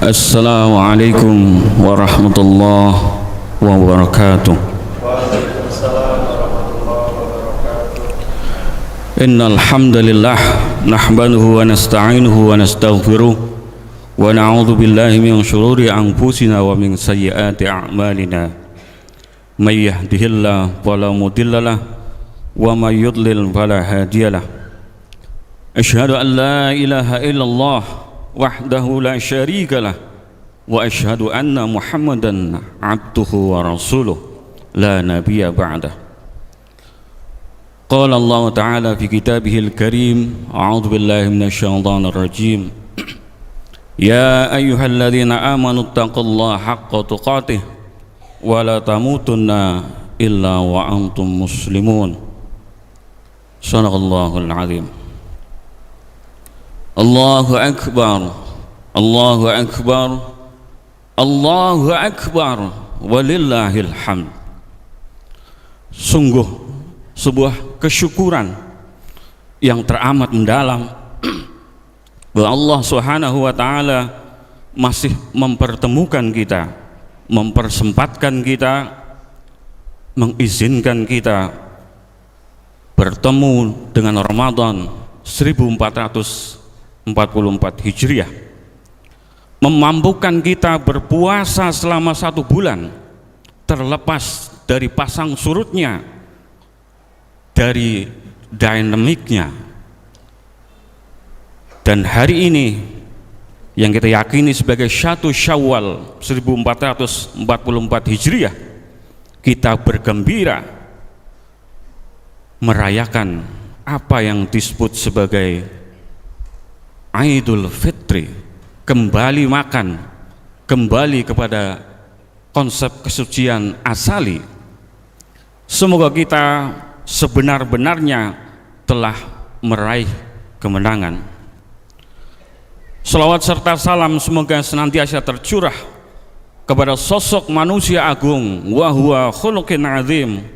Assalamualaikum warahmatullahi wabarakatuh. Innal hamdalillah nahmaduhu wa nasta'inuhu wa nastaghfiruh wa na'udzu billahi min shururi anfusina wa min sayyiati a'malina. May yahdihillahu fala mudhillalah wa may yudlil fala hadiyalah. Asyhadu an la ilaha illallah wahdahu la syarikalah wa asyhadu anna Muhammadan abduhu wa rasuluh la nabiyya ba'dah. Qala Allah ta'ala fi kitabihil karim, a'udzu billahi minasyaitonir rajim. Ya ayyuhalladzina amanu taqullaha haqqa tuqatih wa la tamutunna illa wa antum muslimun. Shadaqallahul azim. Allahu akbar, Allahu akbar, Allahu akbar, walillahil hamd. Sungguh sebuah kesyukuran yang teramat mendalam bahwa Allah Subhanahu wa ta'ala masih mempertemukan kita, mempersempatkan kita, mengizinkan kita bertemu dengan Ramadan 1444 Hijriah, memampukan kita berpuasa selama 1 bulan terlepas dari pasang surutnya, dari dinamiknya. Dan hari ini yang kita yakini sebagai 1 Syawal 1444 Hijriah, kita bergembira merayakan apa yang disebut sebagai Idul Fitri, kembali makan, kembali kepada konsep kesucian asali. Semoga kita sebenar-benarnya telah meraih kemenangan. Shalawat serta salam semoga senantiasa tercurah kepada sosok manusia agung wa huwa khuluqin azim,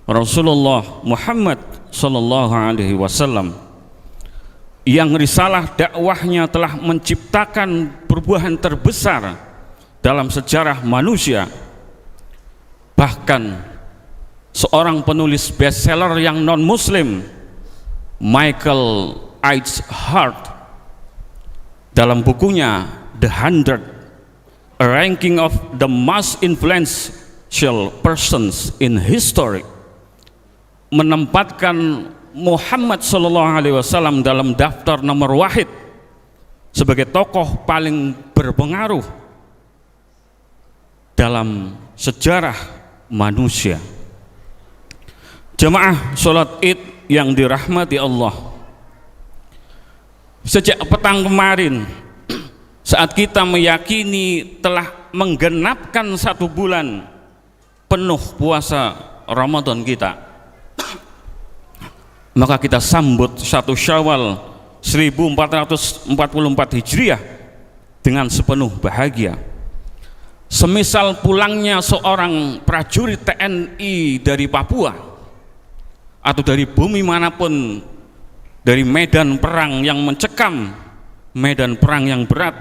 Rasulullah Muhammad sallallahu alaihi wasallam, yang risalah dakwahnya telah menciptakan perubahan terbesar dalam sejarah manusia. Bahkan seorang penulis bestseller yang non-muslim, Michael H. Hart, dalam bukunya The 100, A Ranking of the Most Influential Persons in History, menempatkan Muhammad sallallahu alaihi wasallam dalam daftar nomor wahid sebagai tokoh paling berpengaruh dalam sejarah manusia. Jemaah sholat Id yang dirahmati Allah, sejak petang kemarin saat kita meyakini telah menggenapkan 1 bulan penuh puasa Ramadan kita, maka kita sambut 1 Syawal 1444 Hijriah dengan sepenuh bahagia. Semisal pulangnya seorang prajurit TNI dari Papua atau dari bumi manapun, dari medan perang yang mencekam, medan perang yang berat,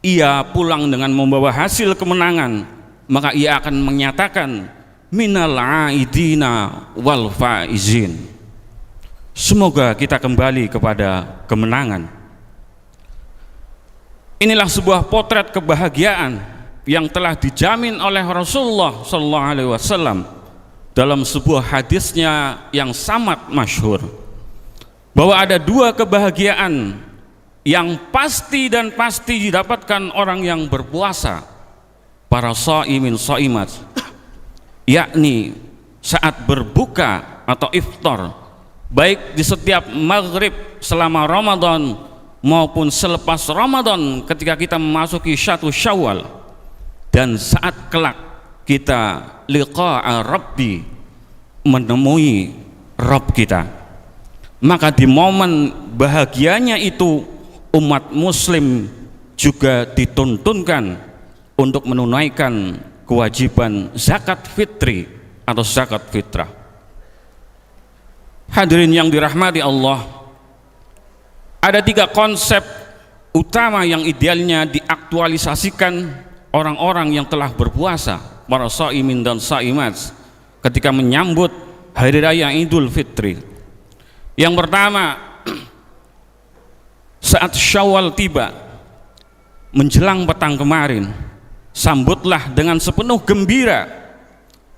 ia pulang dengan membawa hasil kemenangan, maka ia akan menyatakan minal aidina wal faizin. Semoga kita kembali kepada kemenangan. Inilah sebuah potret kebahagiaan yang telah dijamin oleh Rasulullah sallallahu alaihi wasallam dalam sebuah hadisnya yang sangat masyhur, bahwa ada 2 kebahagiaan yang pasti dan pasti didapatkan orang yang berpuasa, para shaimin shaimat, yakni saat berbuka atau iftar, baik di setiap maghrib selama Ramadan maupun selepas Ramadan ketika kita memasuki 1 Syawal, dan saat kelak kita liqa'a Rabbi, menemui Rabb kita. Maka di momen bahagianya itu umat muslim juga dituntunkan untuk menunaikan kewajiban zakat fitri atau zakat fitrah. Hadirin yang dirahmati Allah, ada 3 konsep utama yang idealnya diaktualisasikan orang-orang yang telah berpuasa, para shaimin dan shaimat, ketika menyambut hari raya Idul Fitri. Yang pertama, saat Syawal tiba menjelang petang kemarin, sambutlah dengan sepenuh gembira,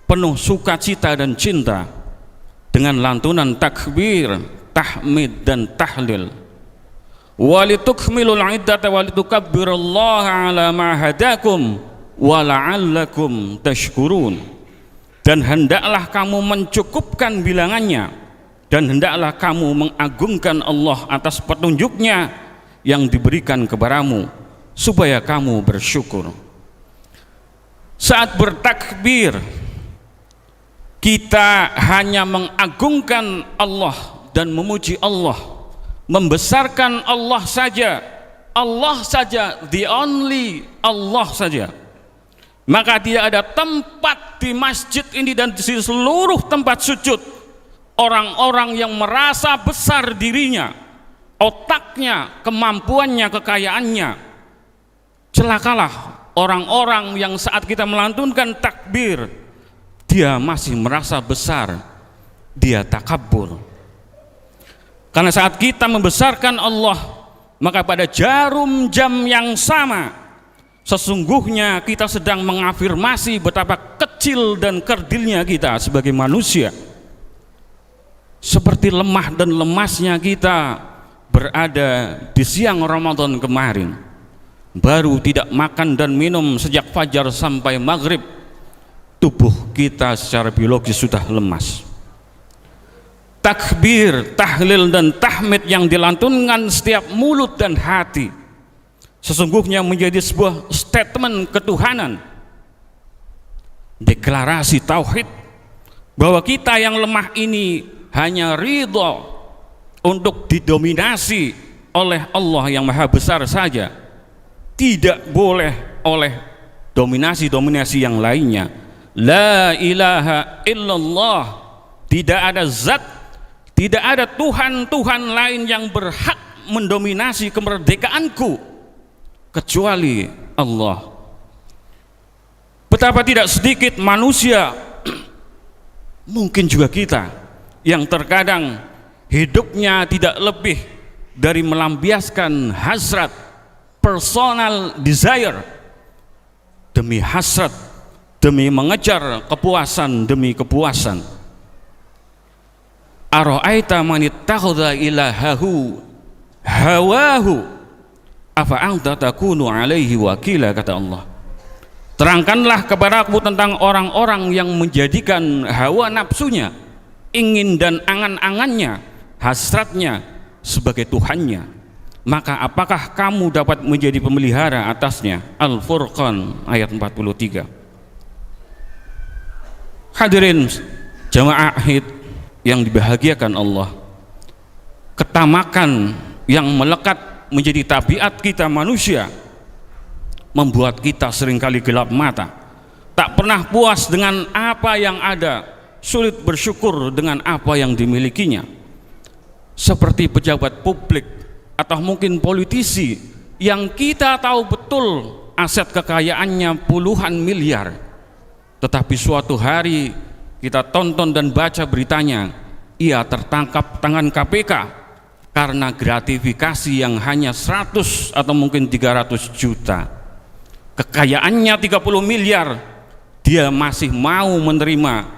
penuh sukacita dan cinta, dengan lantunan takbir, tahmid dan tahlil. Walitukmilul iddata walitukabbirullaha ala ma hadakum wa la'allakum tashkurun. Dan hendaklah kamu mencukupkan bilangannya, dan hendaklah kamu mengagungkan Allah atas petunjuknya yang diberikan kepadamu, supaya kamu bersyukur. Saat bertakbir, kita hanya mengagungkan Allah dan memuji Allah, membesarkan Allah saja, the only Allah saja. Maka tidak ada tempat di masjid ini dan di seluruh tempat sujud orang-orang yang merasa besar dirinya, otaknya, kemampuannya, kekayaannya. Celakalah orang-orang yang saat kita melantunkan takbir, dia masih merasa besar, dia takabur. Karena saat kita membesarkan Allah, maka pada jarum jam yang sama, sesungguhnya kita sedang mengafirmasi betapa kecil dan kerdilnya kita sebagai manusia. Seperti lemah dan lemasnya kita berada di siang Ramadan kemarin, baru tidak makan dan minum sejak fajar sampai maghrib, tubuh kita secara biologis sudah lemas. Takbir, tahlil dan tahmid yang dilantunkan setiap mulut dan hati sesungguhnya menjadi sebuah statement ketuhanan, deklarasi tauhid, bahwa kita yang lemah ini hanya ridho untuk didominasi oleh Allah yang maha besar saja, tidak boleh oleh dominasi-dominasi yang lainnya. La ilaha illallah, tidak ada zat, tidak ada Tuhan-Tuhan lain yang berhak mendominasi kemerdekaanku kecuali Allah. Betapa tidak sedikit manusia, mungkin juga kita, yang terkadang hidupnya tidak lebih dari melampiaskan hasrat, personal desire, demi hasrat, demi mengejar kepuasan demi kepuasan. Ara'aita man ittakhadha ilahahu hawahu afa anta takunu alaihi wakila, kata Allah. Terangkanlah kepadaku tentang orang-orang yang menjadikan hawa nafsunya, ingin dan angan-angannya, hasratnya sebagai Tuhannya, maka apakah kamu dapat menjadi pemelihara atasnya? Al-Furqan ayat 43. Hadirin jamaah Id yang dibahagiakan Allah, ketamakan yang melekat menjadi tabiat kita manusia membuat kita seringkali gelap mata, tak pernah puas dengan apa yang ada, sulit bersyukur dengan apa yang dimilikinya. Seperti pejabat publik atau mungkin politisi yang kita tahu betul aset kekayaannya puluhan miliar, tetapi suatu hari kita tonton dan baca beritanya, ia tertangkap tangan KPK karena gratifikasi yang hanya 100 atau mungkin 300 juta. Kekayaannya 30 miliar, dia masih mau menerima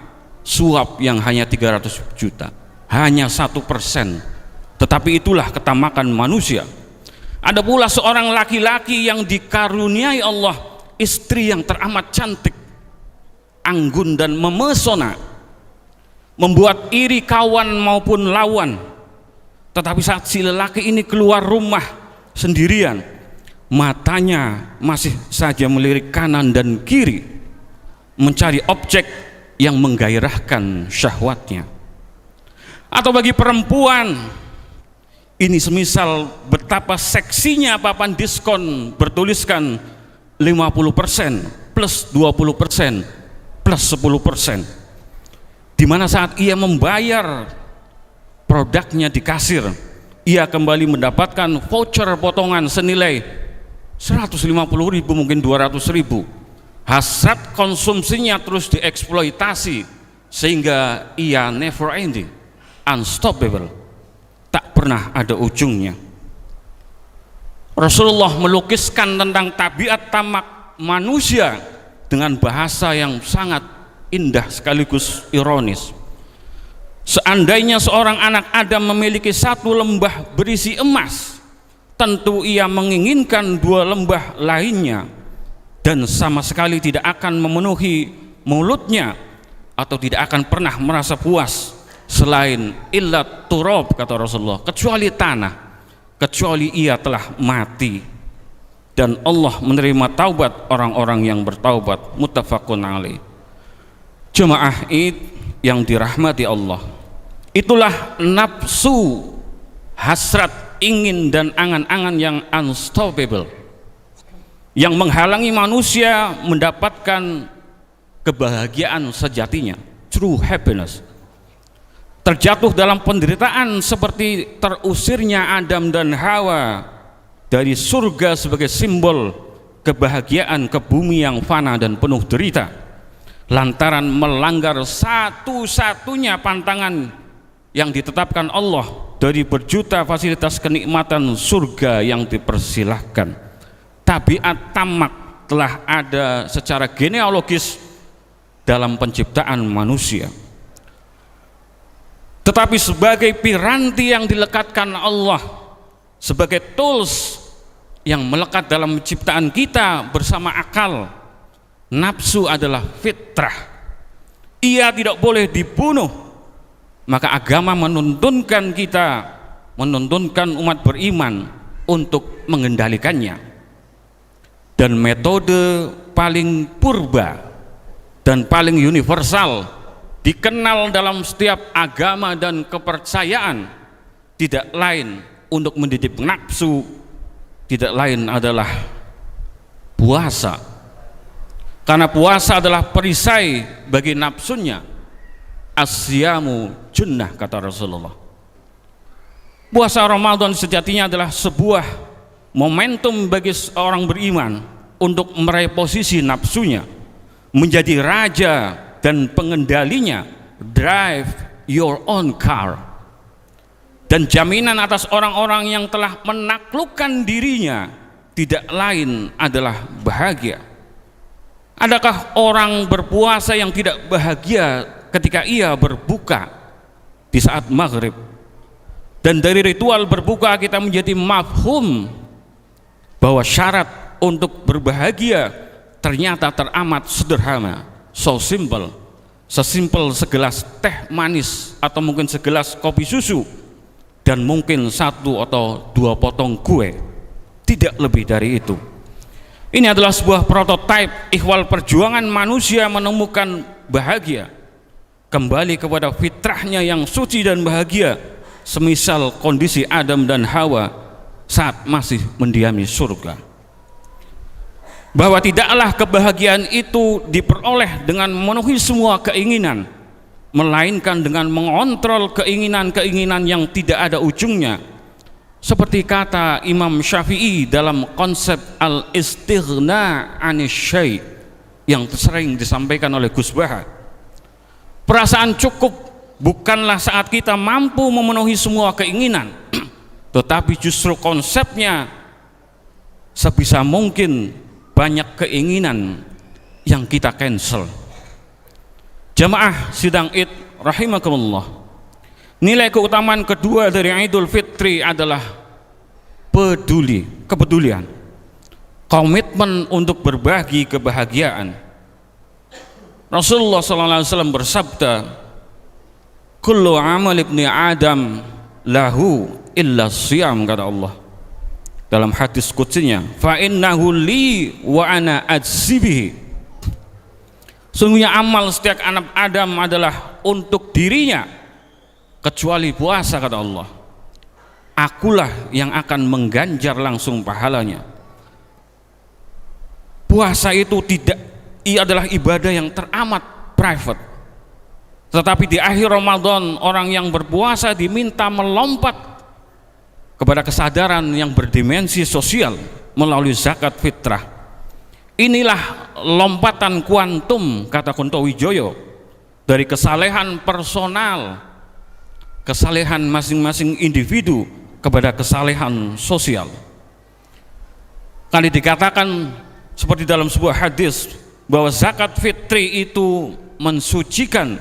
suap yang hanya 300 juta, hanya 1%. Tetapi itulah ketamakan manusia. Ada pula seorang laki-laki yang dikaruniai Allah istri yang teramat cantik, anggun dan memesona, membuat iri kawan maupun lawan. Tetapi saat si lelaki ini keluar rumah sendirian, matanya masih saja melirik kanan dan kiri, mencari objek yang menggairahkan syahwatnya. Atau bagi perempuan, ini semisal betapa seksinya papan diskon bertuliskan 50% plus 20% plus 10%, di mana saat ia membayar produknya di kasir, ia kembali mendapatkan voucher potongan senilai 150.000 mungkin 200.000. Hasrat konsumsinya terus dieksploitasi sehingga ia never ending, unstoppable, tak pernah ada ujungnya. Rasulullah melukiskan tentang tabiat tamak manusia dengan bahasa yang sangat indah sekaligus ironis. Seandainya seorang anak Adam memiliki satu lembah berisi emas, tentu ia menginginkan dua lembah lainnya, dan sama sekali tidak akan memenuhi mulutnya atau tidak akan pernah merasa puas selain illat turab, kata Rasulullah, kecuali tanah, kecuali ia telah mati. Dan Allah menerima taubat orang-orang yang bertaubat. Muttafaqun alaih. Jemaah Id yang dirahmati Allah, itulah nafsu, hasrat, ingin dan angan-angan yang unstoppable yang menghalangi manusia mendapatkan kebahagiaan sejatinya, true happiness. Terjatuh dalam penderitaan seperti terusirnya Adam dan Hawa dari surga sebagai simbol kebahagiaan ke bumi yang fana dan penuh derita, lantaran melanggar satu-satunya pantangan yang ditetapkan Allah dari berjuta fasilitas kenikmatan surga yang dipersilahkan. Tabiat tamak telah ada secara genealogis dalam penciptaan manusia, tetapi sebagai piranti yang dilekatkan Allah, sebagai tools yang melekat dalam ciptaan kita bersama akal, nafsu adalah fitrah, ia tidak boleh dibunuh. Maka agama menuntunkan kita, menuntunkan umat beriman untuk mengendalikannya. Dan metode paling purba dan paling universal dikenal dalam setiap agama dan kepercayaan tidak lain untuk mendidik nafsu, tidak lain adalah puasa. Karena puasa adalah perisai bagi nafsunya. Asyamu junnah, kata Rasulullah. Puasa Ramadan sejatinya adalah sebuah momentum bagi seorang beriman untuk meraih posisi nafsunya, menjadi raja dan pengendalinya, drive your own car, dan jaminan atas orang-orang yang telah menaklukkan dirinya tidak lain adalah bahagia. Adakah orang berpuasa yang tidak bahagia ketika ia berbuka di saat maghrib? Dan dari ritual berbuka kita menjadi mafhum bahwa syarat untuk berbahagia ternyata teramat sederhana, so simple, sesimpel segelas teh manis atau mungkin segelas kopi susu dan mungkin satu atau dua potong kue, tidak lebih dari itu. Ini adalah sebuah prototipe ikhwal perjuangan manusia menemukan bahagia, kembali kepada fitrahnya yang suci dan bahagia, semisal kondisi Adam dan Hawa saat masih mendiami surga. Bahwa tidaklah kebahagiaan itu diperoleh dengan memenuhi semua keinginan, melainkan dengan mengontrol keinginan-keinginan yang tidak ada ujungnya. Seperti kata Imam Syafi'i dalam konsep al-istighna anisyai yang sering disampaikan oleh Gus Baha, perasaan cukup bukanlah saat kita mampu memenuhi semua keinginan, tetapi justru konsepnya sebisa mungkin banyak keinginan yang kita cancel. Jamaah sidang Id rahimakumullah, nilai keutamaan kedua dari Idul Fitri adalah kepedulian, komitmen untuk berbagi kebahagiaan. Rasulullah SAW bersabda, kullu amal ibni Adam lahu illa siyam, kata Allah dalam hadis qudsiynya, fa innahu li wa ana ajzibihi. Sungguhnya amal setiap anak Adam adalah untuk dirinya kecuali puasa, kata Allah, akulah yang akan mengganjar langsung pahalanya. Puasa itu ia adalah ibadah yang teramat private, tetapi di akhir Ramadan orang yang berpuasa diminta melompat kepada kesadaran yang berdimensi sosial melalui zakat fitrah. Inilah lompatan kuantum, kata Kunto Wijoyo, dari kesalehan personal, kesalehan masing-masing individu kepada kesalehan sosial. Kali dikatakan seperti dalam sebuah hadis bahwa zakat fitri itu mensucikan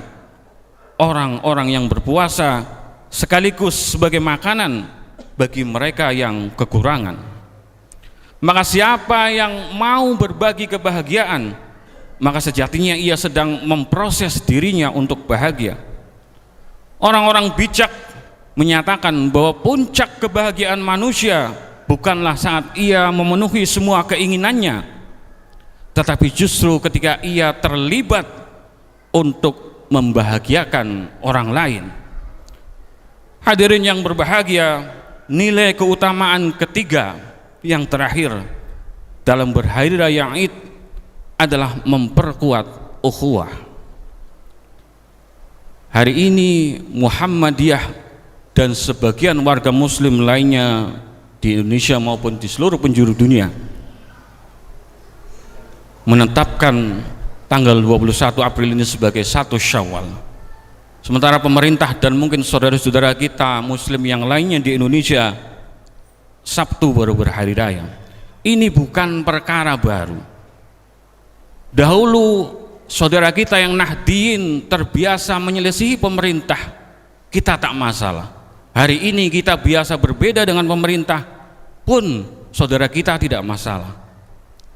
orang-orang yang berpuasa sekaligus sebagai makanan bagi mereka yang kekurangan. Maka siapa yang mau berbagi kebahagiaan, maka sejatinya ia sedang memproses dirinya untuk bahagia. Orang-orang bijak menyatakan bahwa puncak kebahagiaan manusia bukanlah saat ia memenuhi semua keinginannya, tetapi justru ketika ia terlibat untuk membahagiakan orang lain. Hadirin yang berbahagia, nilai keutamaan ketiga yang terakhir dalam berhari raya Id adalah memperkuat ukhuwah. Hari ini Muhammadiyah dan sebagian warga muslim lainnya di Indonesia maupun di seluruh penjuru dunia menetapkan tanggal 21 April ini sebagai 1 Syawal. Sementara pemerintah dan mungkin saudara-saudara kita muslim yang lainnya di Indonesia Sabtu baru berhari raya. Ini bukan perkara baru. Dahulu saudara kita yang Nahdiyin terbiasa menyelisihi pemerintah, kita tak masalah. Hari ini kita biasa berbeda dengan pemerintah pun saudara kita tidak masalah.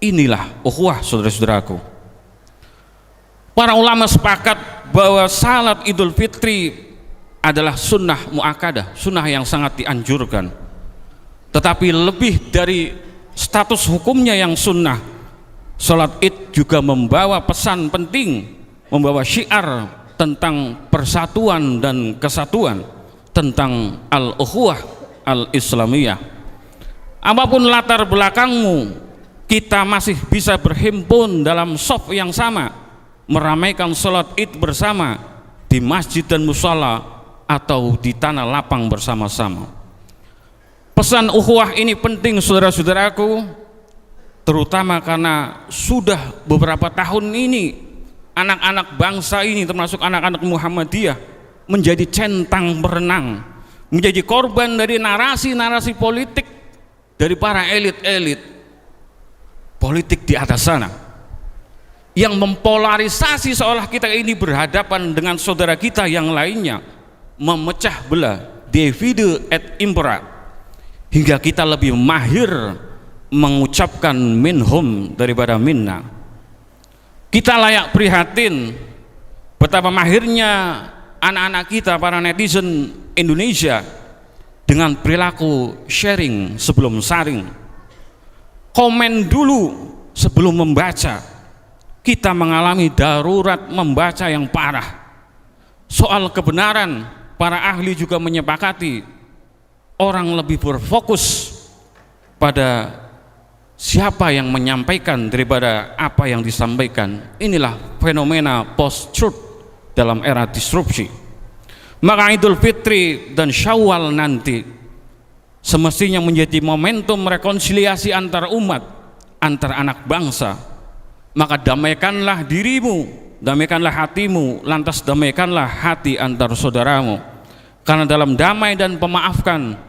Inilah ukhuwah, saudara-saudaraku. Para ulama sepakat bahwa salat Idul Fitri adalah sunnah muakkadah, sunnah yang sangat dianjurkan. Tetapi lebih dari status hukumnya yang sunnah, salat Id juga membawa pesan penting, membawa syiar tentang persatuan dan kesatuan, tentang al-ukhuwah al-islamiyah. Apapun latar belakangmu, kita masih bisa berhimpun dalam shaf yang sama, meramaikan salat Id bersama di masjid dan musala atau di tanah lapang bersama-sama. Pesan ukhuwah ini penting, saudara-saudaraku, terutama karena sudah beberapa tahun ini anak-anak bangsa ini termasuk anak-anak Muhammadiyah menjadi centang berenang, menjadi korban dari narasi-narasi politik dari para elit-elit politik di atas sana yang mempolarisasi seolah kita ini berhadapan dengan saudara kita yang lainnya, memecah belah, divide et impera, hingga kita lebih mahir mengucapkan minhum daripada minna. Kita layak prihatin betapa mahirnya anak-anak kita, para netizen Indonesia, dengan perilaku sharing sebelum saring, komen dulu sebelum membaca. Kita mengalami darurat membaca yang parah. Soal kebenaran, para ahli juga menyepakati orang lebih berfokus pada siapa yang menyampaikan daripada apa yang disampaikan. Inilah fenomena post-truth dalam era disrupsi. Maka Idul Fitri dan Syawal nanti semestinya menjadi momentum rekonsiliasi antar umat, antar anak bangsa. Maka damaikanlah dirimu, damaikanlah hatimu, lantas damaikanlah hati antar saudaramu. Karena dalam damai dan pemaafkan,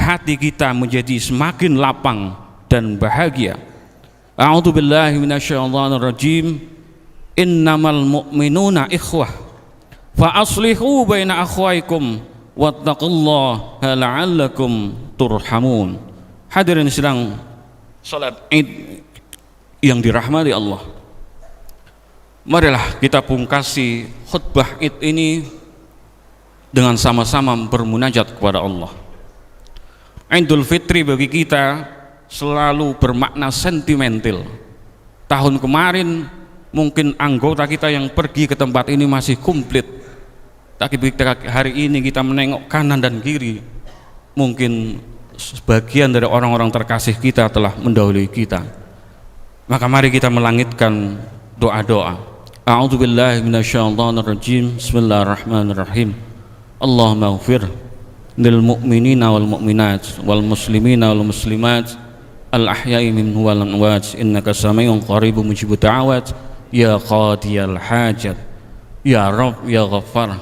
hati kita menjadi semakin lapang dan bahagia. A'udzu billahi minasyaitonir rajim. Innamal mu'minuna ikhwah fa aslihu baina akhwaikum wattaqullaha la'allakum turhamun. Hadirin sedang salat Id yang dirahmati Allah, marilah kita pungkasi khutbah Id ini dengan sama-sama bermunajat kepada Allah. Idul Fitri bagi kita selalu bermakna sentimental. Tahun kemarin mungkin anggota kita yang pergi ke tempat ini masih komplit, tapi hari ini kita menengok kanan dan kiri, mungkin sebagian dari orang-orang terkasih kita telah mendahului kita. Maka mari kita melangitkan doa-doa. A'udzubillahi minasyaitonir rajim. Bismillahirrahmanirrahim. Allahumma ighfir lil mu'minina wal mu'minat wal muslimina wal muslimat al ahya'i minhum wal amwat innaka sami'un qaribun mujibud da'awat ya qadiyal hajat ya Rabb ya Ghaffar.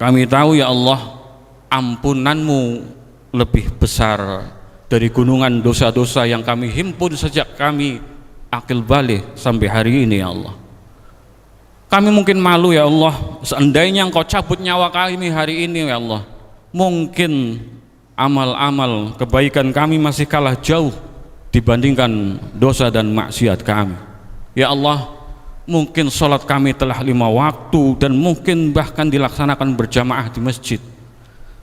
Kami tahu ya Allah, ampunanmu lebih besar dari gunungan dosa-dosa yang kami himpun sejak kami akil balik sampai hari ini ya Allah. Kami mungkin malu ya Allah, seandainya Engkau cabut nyawa kami hari ini ya Allah, mungkin amal-amal kebaikan kami masih kalah jauh dibandingkan dosa dan maksiat kami ya Allah. Mungkin sholat kami telah 5 waktu dan mungkin bahkan dilaksanakan berjamaah di masjid,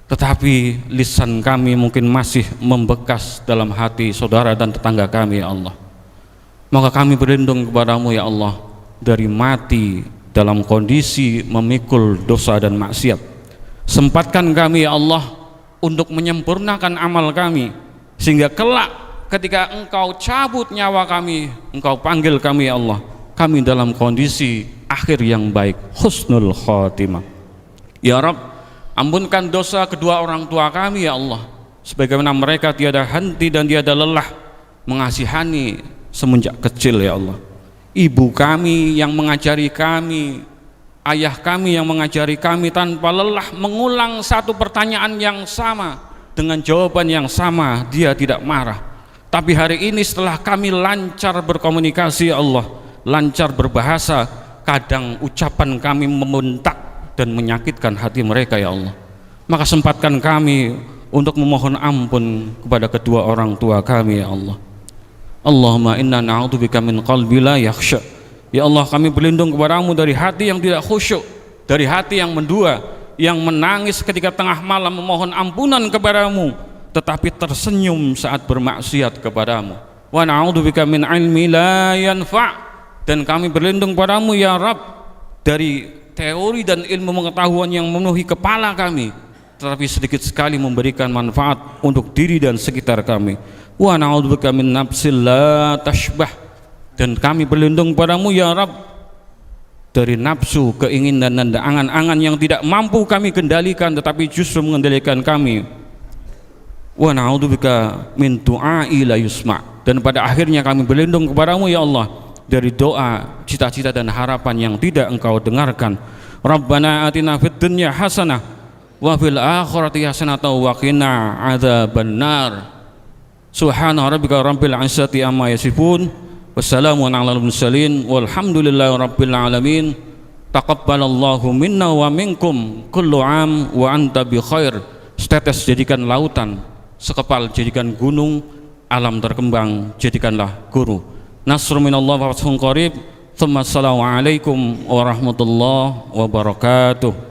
tetapi lisan kami mungkin masih membekas dalam hati saudara dan tetangga kami ya Allah. Maka kami berlindung kepadamu ya Allah dari mati dalam kondisi memikul dosa dan maksiat. Sempatkan kami ya Allah untuk menyempurnakan amal kami, sehingga kelak ketika Engkau cabut nyawa kami, Engkau panggil kami ya Allah, kami dalam kondisi akhir yang baik, husnul khatimah. Ya Rabb, ampunkan dosa kedua orang tua kami ya Allah, sebagaimana mereka tiada henti dan tiada lelah mengasihani semenjak kecil ya Allah. Ibu kami yang mengajari kami, ayah kami yang mengajari kami tanpa lelah mengulang satu pertanyaan yang sama dengan jawaban yang sama, dia tidak marah. Tapi hari ini setelah kami lancar berkomunikasi ya Allah, lancar berbahasa, kadang ucapan kami membentak dan menyakitkan hati mereka ya Allah. Maka sempatkan kami untuk memohon ampun kepada kedua orang tua kami ya Allah. Allahumma inna na'udzubika min qalbi la yakhsha. Ya Allah, kami berlindung kepadamu dari hati yang tidak khusyuk, dari hati yang mendua, yang menangis ketika tengah malam memohon ampunan kepadamu tetapi tersenyum saat bermaksiat kepadamu. Wa na'udzubika min ilmi la yanfa'. Dan kami berlindung padamu ya Rabb dari teori dan ilmu pengetahuan yang memenuhi kepala kami tetapi sedikit sekali memberikan manfaat untuk diri dan sekitar kami. Wa na'udzubika min nafsil la tashbah. Dan kami berlindung padamu ya Rabb dari nafsu, keinginan dan angan-angan yang tidak mampu kami kendalikan tetapi justru mengendalikan kami. Wa na'udzubika min du'ai la yusma'. Dan pada akhirnya kami berlindung kepadamu ya Allah dari doa, cita-cita dan harapan yang tidak Engkau dengarkan. Rabbana atina fid dunya hasanah wa fil akhirati hasanah wa qina adzabannar. Subhana rabbika rabbil izzati amma yasifun, wassalamun alal mursalin, walhamdulillahi rabbil alamin. Taqabbalallahu minna wa minkum kullu am wa anta bi khair. Setetes jadikan lautan, sekepal jadikan gunung, alam terkembang jadikanlah guru. Nasrun minallah wa fathun qarib. Assalamualaikum warahmatullahi wabarakatuh.